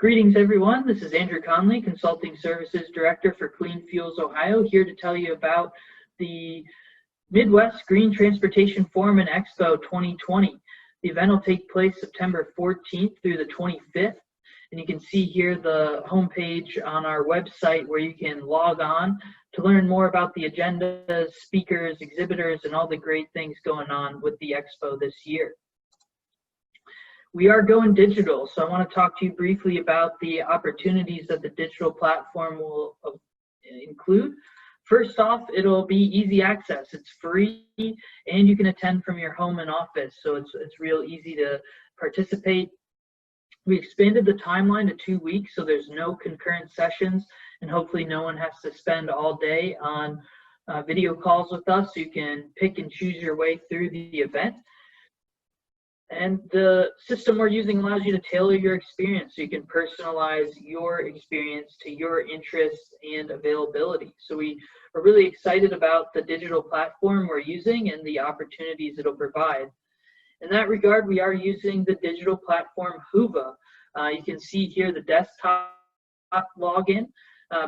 Greetings, everyone. This is Andrew Conley, Consulting Services Director for Clean Fuels Ohio, here to tell you about the Midwest Green Transportation Forum and Expo 2020. The event will take place September 14th through the 25th, and you can see here the homepage on our website where you can log on to learn more about the agendas, speakers, exhibitors, and all the great things going on with the Expo this year. We are going digital, so I want to talk to you briefly about the opportunities that the digital platform will include. First off, it'll be easy access. It's free, and you can attend from your home and office, so it's real easy to participate. We expanded the timeline to 2 weeks, so there's no concurrent sessions, and hopefully no one has to spend all day on video calls with us, so you can pick and choose your way through the event. And the system we're using allows you to tailor your experience, so you can personalize your experience to your interests and availability. So we are really excited about the digital platform we're using and the opportunities it'll provide. In that regard, we are using the digital platform Hoover. You can see here the desktop login,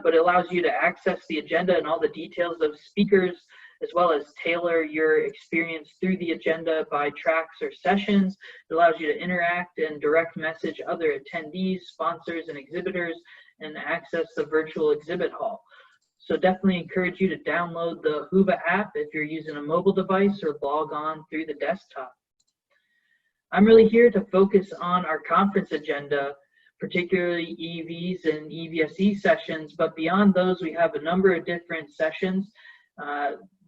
but it allows you to access the agenda and all the details of speakers, as well as tailor your experience through the agenda by tracks or sessions. It allows you to interact and direct message other attendees, sponsors, and exhibitors, and access the virtual exhibit hall. So definitely encourage you to download the Hoover app if you're using a mobile device, or log on through the desktop. I'm really here to focus on our conference agenda, particularly EVs and EVSE sessions, but beyond those, we have a number of different sessions.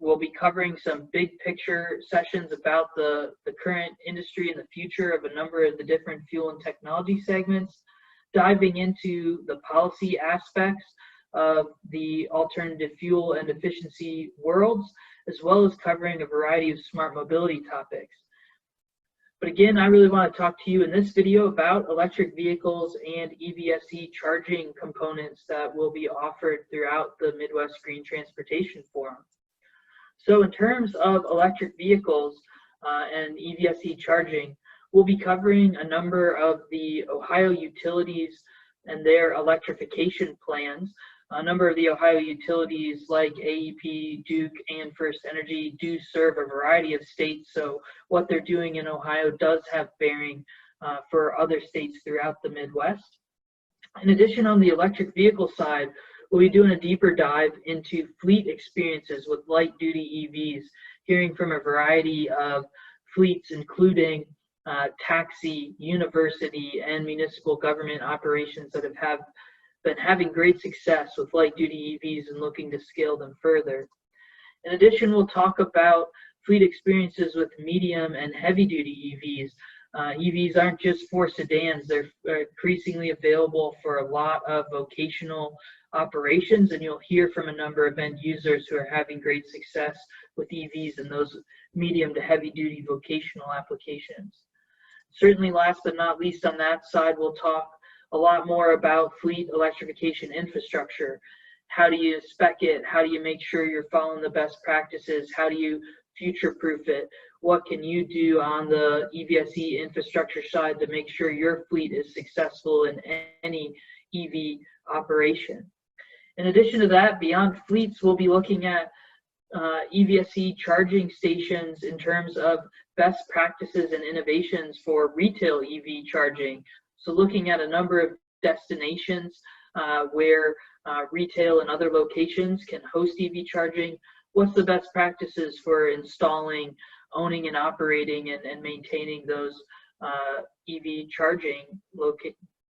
We'll be covering some big picture sessions about the current industry and the future of a number of the different fuel and technology segments, diving into the policy aspects of the alternative fuel and efficiency worlds, as well as covering a variety of smart mobility topics. But again, I really want to talk to you in this video about electric vehicles and EVSE charging components that will be offered throughout the Midwest Green Transportation Forum. So in terms of electric vehicles and EVSE charging, we'll be covering a number of the Ohio utilities and their electrification plans. A number of the Ohio utilities like AEP, Duke, and First Energy do serve a variety of states, so what they're doing in Ohio does have bearing for other states throughout the Midwest. In addition, on the electric vehicle side, we'll be doing a deeper dive into fleet experiences with light-duty EVs, hearing from a variety of fleets, including taxi, university, and municipal government operations that have been having great success with light-duty EVs and looking to scale them further. In addition, we'll talk about fleet experiences with medium and heavy-duty EVs. EVs aren't just for sedans, they're increasingly available for a lot of vocational operations, and you'll hear from a number of end users who are having great success with EVs in those medium to heavy-duty vocational applications. Certainly, last but not least on that side, we'll talk a lot more about fleet electrification infrastructure. How do you spec it? How do you make sure you're following the best practices? How do you future-proof it? What can you do on the EVSE infrastructure side to make sure your fleet is successful in any EV operation? In addition to that, beyond fleets, we'll be looking at EVSE charging stations in terms of best practices and innovations for retail EV charging. So looking at a number of destinations where retail and other locations can host EV charging, what's the best practices for installing, owning, and operating and maintaining those EV charging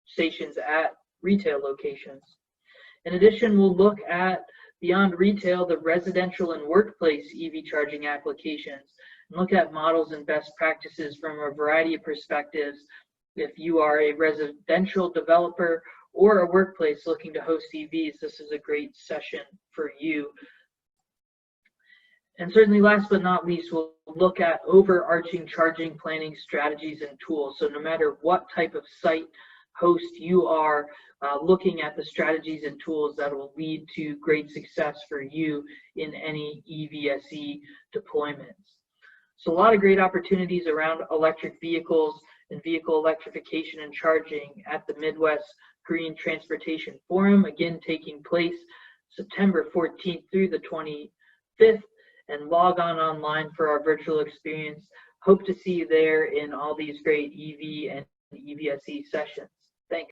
stations at retail locations. In addition, we'll look at, beyond retail, the residential and workplace EV charging applications, and look at models and best practices from a variety of perspectives. If you are a residential developer or a workplace looking to host EVs, this is a great session for you. And certainly last but not least, we'll look at overarching charging planning strategies and tools. So no matter what type of site host you are, looking at the strategies and tools that will lead to great success for you in any EVSE deployments. So a lot of great opportunities around electric vehicles and vehicle electrification and charging at the Midwest Green Transportation Forum, again taking place September 14th through the 25th, and log on online for our virtual experience. Hope to see you there in all these great EV and EVSE sessions.